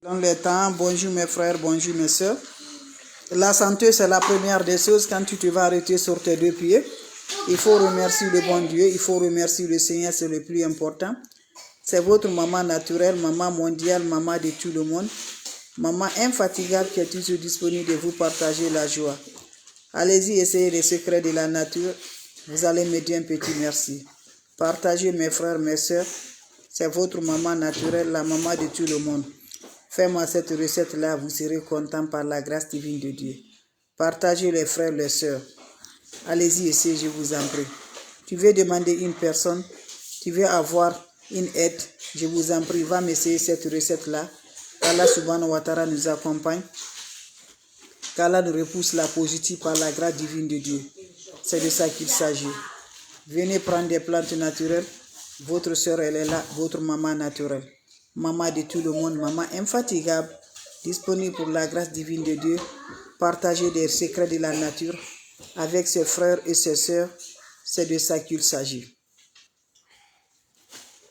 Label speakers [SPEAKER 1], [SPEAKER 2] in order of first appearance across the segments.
[SPEAKER 1] Dans les temps, bonjour mes frères, bonjour mes soeurs. La santé, c'est la première des choses. Quand tu te vas arrêter sur tes deux pieds, il faut remercier le bon Dieu, il faut remercier le Seigneur, c'est le plus important. C'est votre maman naturelle, maman mondiale, maman de tout le monde. Maman infatigable qui est toujours disponible de vous partager la joie. Allez-y, essayez les secrets de la nature. Vous allez me dire un petit merci. Partagez mes frères, mes soeurs. C'est votre maman naturelle, la maman de tout le monde. Fais-moi cette recette-là, vous serez content par la grâce divine de Dieu. Partagez les frères, les sœurs. Allez-y, essayez, je vous en prie. Tu veux demander une personne, tu veux avoir une aide, je vous en prie, va m'essayer cette recette-là. Qu'Allah subhanahu wa ta'ala nous accompagne. Qu'Allah nous repousse la positive par la grâce divine de Dieu. C'est de ça qu'il s'agit. Venez prendre des plantes naturelles. Votre sœur, elle est là, votre maman naturelle. Maman de tout le monde, maman infatigable, disponible pour la grâce divine de Dieu. Partager des secrets de la nature avec ses frères et ses sœurs. C'est de ça qu'il s'agit.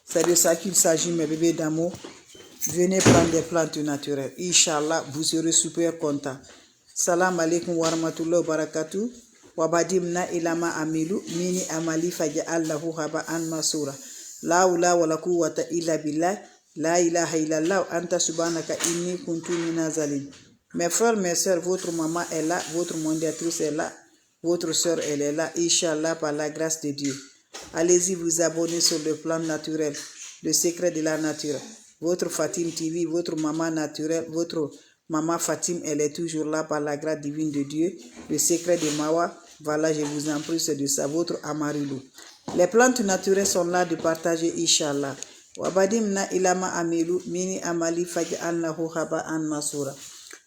[SPEAKER 1] C'est de ça qu'il s'agit, mes bébés d'amour. Venez prendre des plantes naturelles. Inch'Allah, vous serez super contents. Salam alaikum wa rahmatullahi wa barakatuh. Wabadimna ilama amilu mini amali faja'allahu haba'an masura. La hawla wa la quwwata illa billah. La ilaha illallah anta subhanaka inni kuntu minaz zalim. Mes frères, mes sœurs, votre maman est là, votre mondiatrice est là, votre sœur elle est là, Inch'Allah par la grâce de Dieu. Allez-y vous abonner sur le plan naturel, le secret de la nature. Votre Fatim TV, votre maman naturelle, votre maman Fatim, elle est toujours là par la grâce divine de Dieu. Le secret de Mawa, voilà, je vous en prie, c'est de ça, votre Amarilou. Les plantes naturelles sont là de partager, Inch'Allah. Wabadimna ilama amilu mini amali faj'alnahu haba'an masura.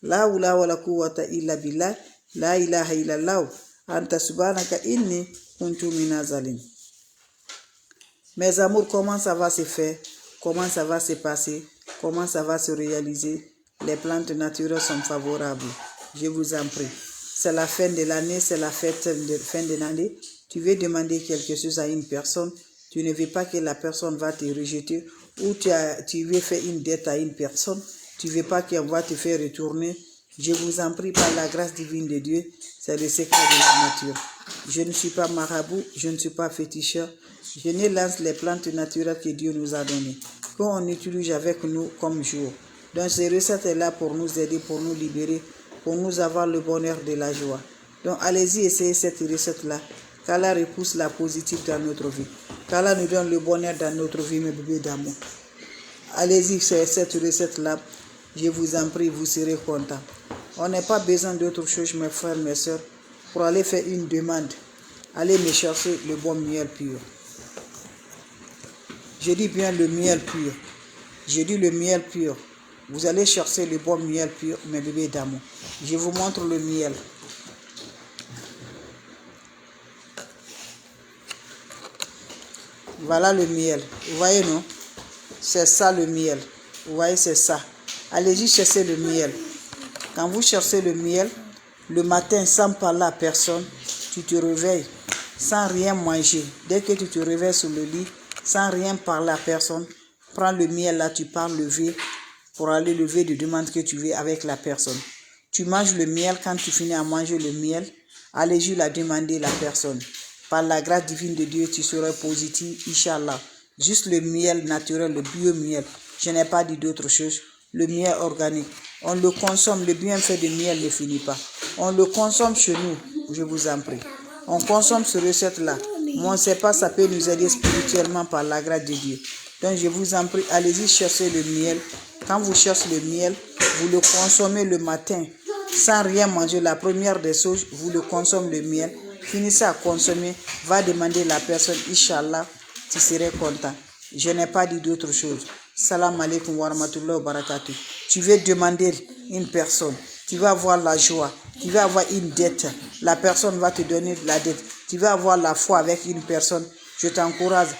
[SPEAKER 1] La hawla wa la quwwata illa billah. La ilaha illallah anta subhanaka inni kuntu minaz zalim. Mes amours, comment ça va se faire? Comment ça va se passer? Comment ça va se réaliser? Les plantes naturelles sont favorables. Je vous en prie. C'est la fin de l'année, c'est la fête de fin de l'année. Tu veux demander quelque chose à une personne, tu ne veux pas que la personne va te rejeter, ou tu veux faire une dette à une personne, tu ne veux pas qu'elle va te faire retourner. Je vous en prie par la grâce divine de Dieu, c'est le secret de la nature. Je ne suis pas marabout, je ne suis pas féticheur. Je ne lance les plantes naturelles que Dieu nous a données, qu'on utilise avec nous comme jour. Donc ces recettes est là pour nous aider, pour nous libérer, pour nous avoir le bonheur de la joie. Donc allez-y, essayez cette recette-là. Qu'Allah repousse la positive dans notre vie. Qu'Allah nous donne le bonheur dans notre vie, mes bébés d'amour. Allez-y, c'est cette recette-là. Je vous en prie, vous serez contents. On n'a pas besoin d'autre chose, mes frères, mes soeurs, pour aller faire une demande. Allez me chercher le bon miel pur. Je dis bien le miel pur. Je dis le miel pur. Vous allez chercher le bon miel pur, mes bébés d'amour. Je vous montre le miel. Voilà le miel. Vous voyez, non? C'est ça le miel. Vous voyez, c'est ça. Allez-y chercher le miel. Quand vous cherchez le miel, le matin, sans parler à personne, tu te réveilles sans rien manger. Dès que tu te réveilles sur le lit, sans rien parler à personne, prends le miel là, tu pars lever pour aller lever de demande que tu veux avec la personne. Tu manges le miel, quand tu finis à manger le miel, allez-y la demander à la personne. Par la grâce divine de Dieu, tu seras positif, Inch'Allah. Juste le miel naturel, le bio-miel. Je n'ai pas dit d'autre chose. Le miel organique. On le consomme, le bienfait de miel ne finit pas. On le consomme chez nous, je vous en prie. On consomme ce recette-là. Mais on ne sait pas, ça peut nous aider spirituellement par la grâce de Dieu. Donc je vous en prie, allez-y chercher le miel. Quand vous cherchez le miel, vous le consommez le matin. Sans rien manger, la première des choses, vous le consommez le miel. Finissez à consommer, va demander à la personne, Inch'Allah, tu serais content. Je n'ai pas dit d'autre chose. Salam alaikum wa rahmatullahi wa barakatuh. Tu veux demander une personne, tu vas avoir la joie, tu vas avoir une dette, la personne va te donner de la dette. Tu vas avoir la foi avec une personne, je t'encourage.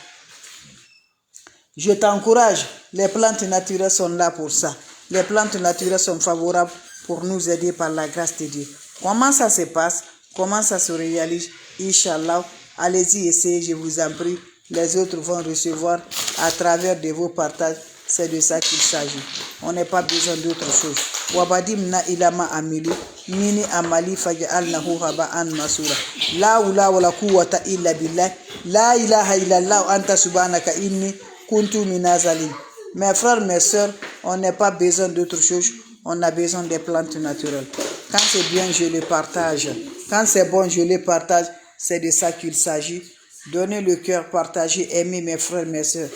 [SPEAKER 1] Je t'encourage, les plantes naturelles sont là pour ça. Les plantes naturelles sont favorables pour nous aider par la grâce de Dieu. Comment ça se passe? Comment ça se réalise? Inch'Allah, allez-y, essayez, je vous en prie. Les autres vont recevoir à travers de vos partages c'est de ça qu'il s'agit. On n'a pas besoin d'autre chose. Wabadimna ilama amilu mini amali faj'alnahu haba'an masura. La hawla wala quwwata illa billah. La ilaha illallah anta subhanaka inni kuntu minazalin. Mes frères, mes sœurs, on n'a pas besoin d'autre chose. On a besoin des plantes naturelles. Quand c'est bien, je le partage. Quand c'est bon, je le partage. C'est de ça qu'il s'agit. Donner le cœur, partager, aimer mes frères, mes sœurs.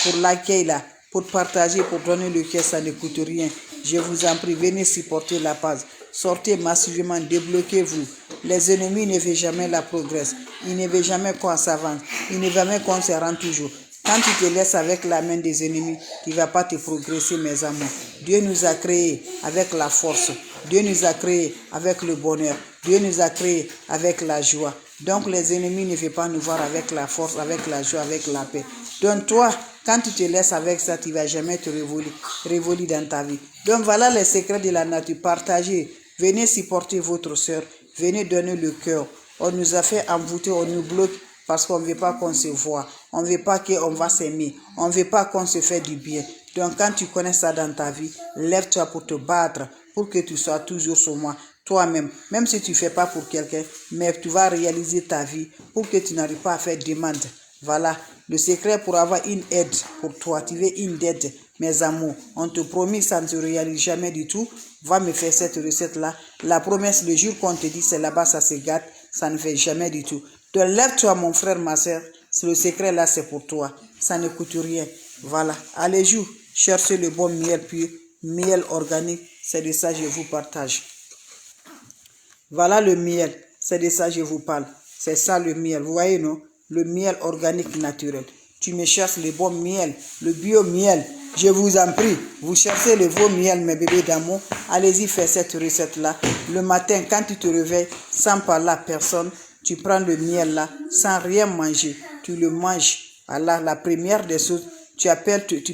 [SPEAKER 1] Pour l'accueil là, pour partager, pour donner le cœur, ça ne coûte rien. Je vous en prie, venez supporter la page. Sortez massivement, débloquez-vous. Les ennemis ne veulent jamais la progresse. Ils ne veulent jamais qu'on s'avance. Ils ne veulent jamais qu'on se rende toujours. Quand tu te laisses avec la main des ennemis, tu ne vas pas te progresser, mes amours. Dieu nous a créés avec la force. Dieu nous a créés avec le bonheur. Dieu nous a créés avec la joie. Donc les ennemis ne veulent pas nous voir avec la force, avec la joie, avec la paix. Donc toi, quand tu te laisses avec ça, tu ne vas jamais te révoler dans ta vie. Donc voilà les secrets de la nature. Partagez. Venez supporter votre soeur. Venez donner le cœur. On nous a fait envoûter, on nous bloque parce qu'on ne veut pas qu'on se voit. On ne veut pas qu'on va s'aimer. On ne veut pas qu'on se fait du bien. Donc quand tu connais ça dans ta vie, lève-toi pour te battre, pour que tu sois toujours sur moi. Toi-même, même si tu ne fais pas pour quelqu'un, mais tu vas réaliser ta vie pour que tu n'arrives pas à faire demande. Voilà, le secret pour avoir une aide pour toi. Tu veux une aide, mes amours. On te promet, ça ne se réalise jamais du tout. Va me faire cette recette-là. La promesse, le jour qu'on te dit, c'est là-bas, ça se gâte. Ça ne fait jamais du tout. Donc lève-toi, mon frère, ma soeur. Le secret là, c'est pour toi. Ça ne coûte rien. Voilà. Allez, joue. Cherchez le bon miel pur, miel organique. C'est de ça que je vous partage. Voilà le miel. C'est de ça que je vous parle. C'est ça le miel. Vous voyez, non? Le miel organique naturel. Tu me cherches le bon miel, le bio-miel. Je vous en prie, vous cherchez le beau miel, mes bébés d'amour. Allez-y, faites cette recette-là. Le matin, quand tu te réveilles, sans parler à personne, tu prends le miel là, sans rien manger. Tu le manges. Alors, la première des choses, tu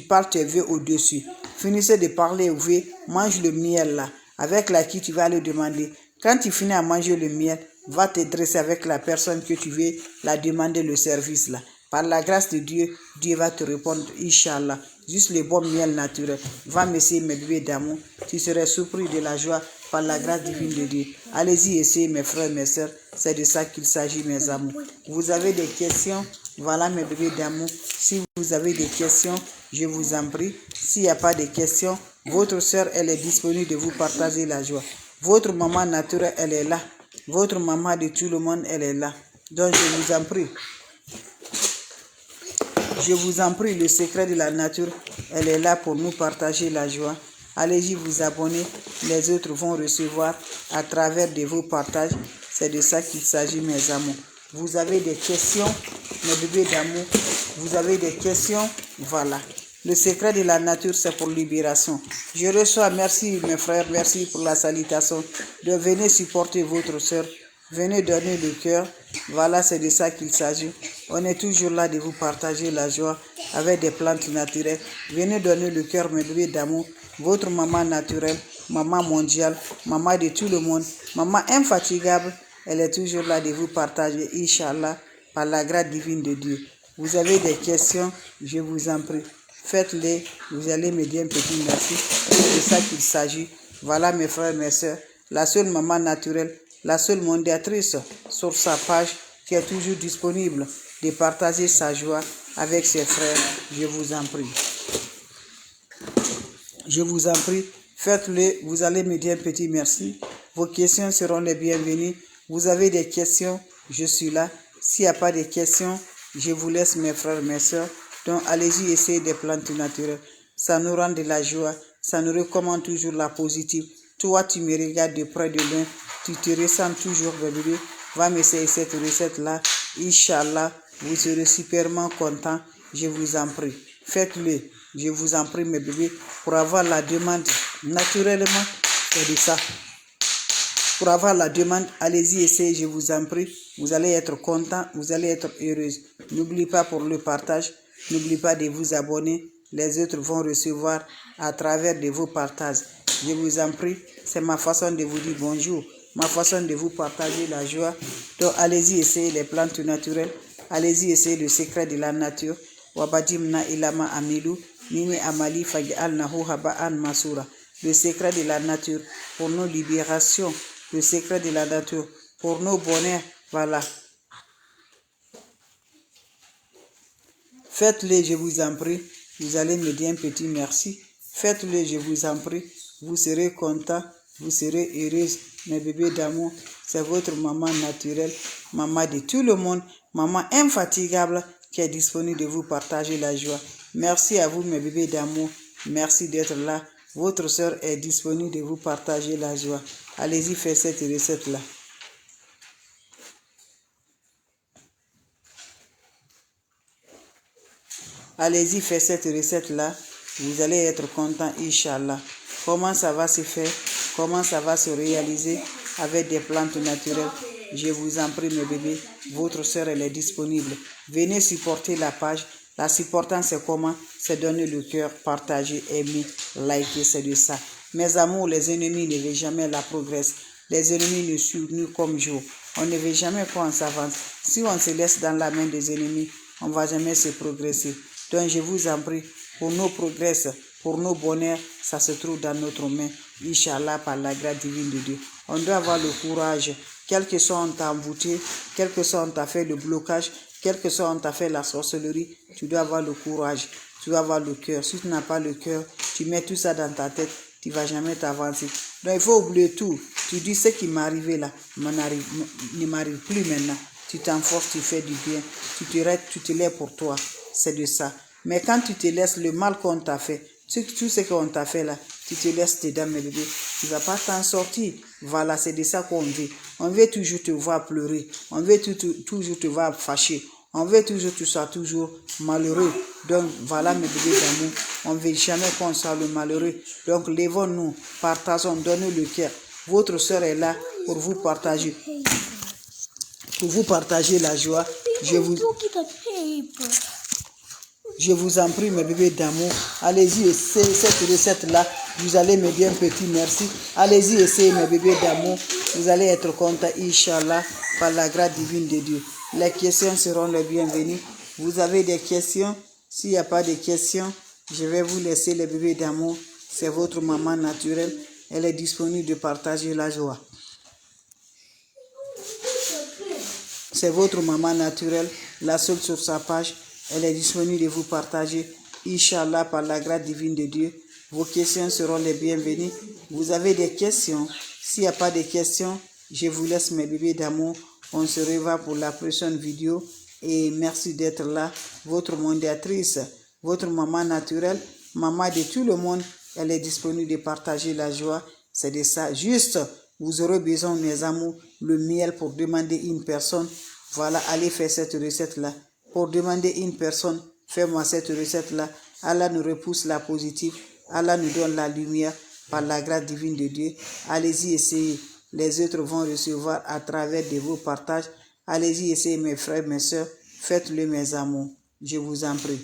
[SPEAKER 1] parles tes vœux au-dessus. Finissez de parler aux vœux, mange le miel là, avec qui tu vas le demander. Quand tu finis à manger le miel, va te dresser avec la personne que tu veux la demander le service là. Par la grâce de Dieu, Dieu va te répondre, Inch'Allah. Juste le bon miel naturel. Va m'essayer, mes bébés d'amour. Tu serais surpris de la joie par la grâce divine de Dieu. Allez-y, essayez, mes frères, mes sœurs. C'est de ça qu'il s'agit, mes amours. Vous avez des questions? Voilà, mes bébés d'amour. Si vous avez des questions, je vous en prie. S'il n'y a pas de questions, votre sœur, elle est disponible de vous partager la joie. Votre maman naturelle, elle est là. Votre maman de tout le monde, elle est là. Donc, je vous en prie. Je vous en prie, le secret de la nature, elle est là pour nous partager la joie. Allez-y vous abonner. Les autres vont recevoir à travers de vos partages. C'est de ça qu'il s'agit, mes amours. Vous avez des questions, mes bébés d'amour. Vous avez des questions, voilà. Le secret de la nature, c'est pour libération. Je reçois, merci mes frères, merci pour la salutation. De venir supporter votre soeur. Venez donner le cœur. Voilà, c'est de ça qu'il s'agit. On est toujours là de vous partager la joie avec des plantes naturelles. Venez donner le cœur, mes bébés d'amour. Votre maman naturelle, maman mondiale, maman de tout le monde, maman infatigable, elle est toujours là de vous partager, Inch'Allah, par la grâce divine de Dieu. Vous avez des questions, je vous en prie. Faites-les, vous allez me dire un petit merci. C'est de ça qu'il s'agit. Voilà, mes frères, mes sœurs, la seule maman naturelle, la seule mondiatrice sur sa page qui est toujours disponible de partager sa joie avec ses frères. Je vous en prie. Je vous en prie, faites-le. Vous allez me dire un petit merci. Vos questions seront les bienvenues. Vous avez des questions, je suis là. S'il n'y a pas de questions, je vous laisse, mes frères, mes sœurs. Donc, allez-y, essayez des plantes naturelles. Ça nous rend de la joie. Ça nous recommande toujours la positive. Toi, tu me regardes de près, de loin. Tu te ressens toujours, bébé. Va m'essayer cette recette-là. Inch'Allah, vous serez superment content. Je vous en prie. Faites-le. Je vous en prie, mes bébés, pour avoir la demande naturellement. C'est de ça. Pour avoir la demande, allez-y, essayez, je vous en prie. Vous allez être content, vous allez être heureuse. N'oubliez pas pour le partage. N'oubliez pas de vous abonner. Les autres vont recevoir à travers de vos partages. Je vous en prie. C'est ma façon de vous dire bonjour. Ma façon de vous partager la joie. Donc, allez-y, essayez les plantes naturelles. Allez-y, essayez le secret de la nature. Wabadimna ilama amilu. Nini Amali Faj'alnahu Haba'an Masura. Le secret de la nature pour nos libérations. Le secret de la nature pour nos bonheurs. Voilà. Faites-le, je vous en prie. Vous allez me dire un petit merci. Faites-le, je vous en prie. Vous serez content, vous serez heureuse. Mes bébés d'amour, c'est votre maman naturelle, maman de tout le monde, maman infatigable qui est disponible de vous partager la joie. Merci à vous, mes bébés d'amour. Merci d'être là. Votre soeur est disponible de vous partager la joie. Allez-y, faites cette recette-là. Allez-y, faites cette recette-là. Vous allez être content, Inch'Allah. Comment ça va se faire? Comment ça va se réaliser avec des plantes naturelles? Je vous en prie, mes bébés. Votre soeur, elle est disponible. Venez supporter la page. La supportance, c'est comment? C'est donner le cœur, partager, aimer, liker, c'est de ça. Mes amours, les ennemis ne veulent jamais la progresse. Les ennemis nous suivent, nous comme jour. On ne veut jamais qu'on s'avance. Si on se laisse dans la main des ennemis, on ne va jamais se progresser. Donc je vous en prie, pour nos progrès, pour nos bonheurs, ça se trouve dans notre main. Inch'Allah, par la grâce divine de Dieu. On doit avoir le courage, quel que soit on t'a embouté, quel que soit on t'a fait le blocage, quel que soit on t'a fait la sorcellerie, tu dois avoir le courage, tu dois avoir le cœur. Si tu n'as pas le cœur, tu mets tout ça dans ta tête, tu ne vas jamais t'avancer. Donc il faut oublier tout. Tu dis ce qui m'est arrivé là, ne m'arrive plus maintenant. Tu t'enforces, tu fais du bien, tu te lèves pour toi. C'est de ça. Mais quand tu te laisses le mal qu'on t'a fait, tout ce qu'on t'a fait là, tu te laisses dedans, mes bébés, tu ne vas pas t'en sortir. Voilà, c'est de ça qu'on veut. On veut toujours te voir pleurer. On veut toujours te voir fâché. On veut toujours que tu sois toujours malheureux. Donc voilà, mes bébés d'amour, on ne veut jamais qu'on soit le malheureux. Donc lèvons-nous, partageons, donnez le cœur. Votre soeur est là pour vous partager. Pour vous partager la joie. Je vous en prie, mes bébés d'amour, allez-y, essayez cette recette-là. Vous allez me dire un petit merci. Allez-y, essayez, mes bébés d'amour. Vous allez être contents, Inch'Allah, par la grâce divine de Dieu. Les questions seront les bienvenues. Vous avez des questions? S'il n'y a pas de questions, je vais vous laisser, les bébés d'amour. C'est votre maman naturelle. Elle est disponible de partager la joie. C'est votre maman naturelle, la seule sur sa page. Elle est disponible de vous partager, Inch'Allah, par la grâce divine de Dieu. Vos questions seront les bienvenues. Vous avez des questions? S'il n'y a pas de questions, je vous laisse, mes bébés d'amour. On se revoit pour la prochaine vidéo. Et merci d'être là. Votre mondiatrice, votre maman naturelle, maman de tout le monde, elle est disponible de partager la joie. C'est de ça. Juste, vous aurez besoin, mes amours, le miel pour demander une personne. Voilà, allez faire cette recette-là. Pour demander une personne, fais-moi cette recette-là. Allah nous repousse la positive. Allah nous donne la lumière par la grâce divine de Dieu. Allez-y, essayez. Les autres vont recevoir à travers de vos partages. Allez-y, essayez, mes frères, mes soeurs. Faites-le, mes amours. Je vous en prie.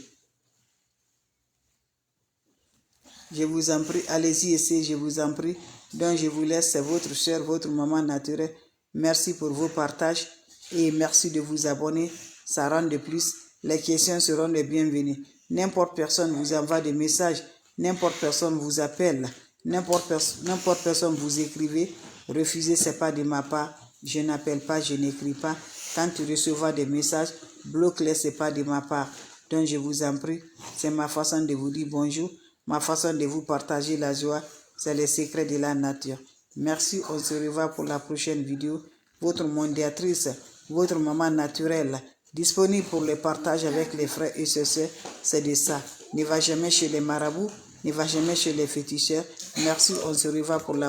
[SPEAKER 1] Je vous en prie. Allez-y, essayez, je vous en prie. Donc, je vous laisse. C'est votre soeur, votre maman naturelle. Merci pour vos partages. Et merci de vous abonner. Ça rend de plus. Les questions seront les bienvenues. N'importe personne vous envoie des messages. N'importe personne vous appelle. N'importe personne vous écrivez. Refusez, ce n'est pas de ma part. Je n'appelle pas, je n'écris pas. Quand tu recevras des messages, bloque-les, ce n'est pas de ma part. Donc je vous en prie. C'est ma façon de vous dire bonjour. Ma façon de vous partager la joie. C'est les secrets de la nature. Merci, on se revoit pour la prochaine vidéo. Votre mondiatrice, votre maman naturelle, disponible pour le partage avec les frères et sœurs, c'est de ça. Ne va jamais chez les marabouts, ne va jamais chez les féticheurs. Merci, on se revoit pour la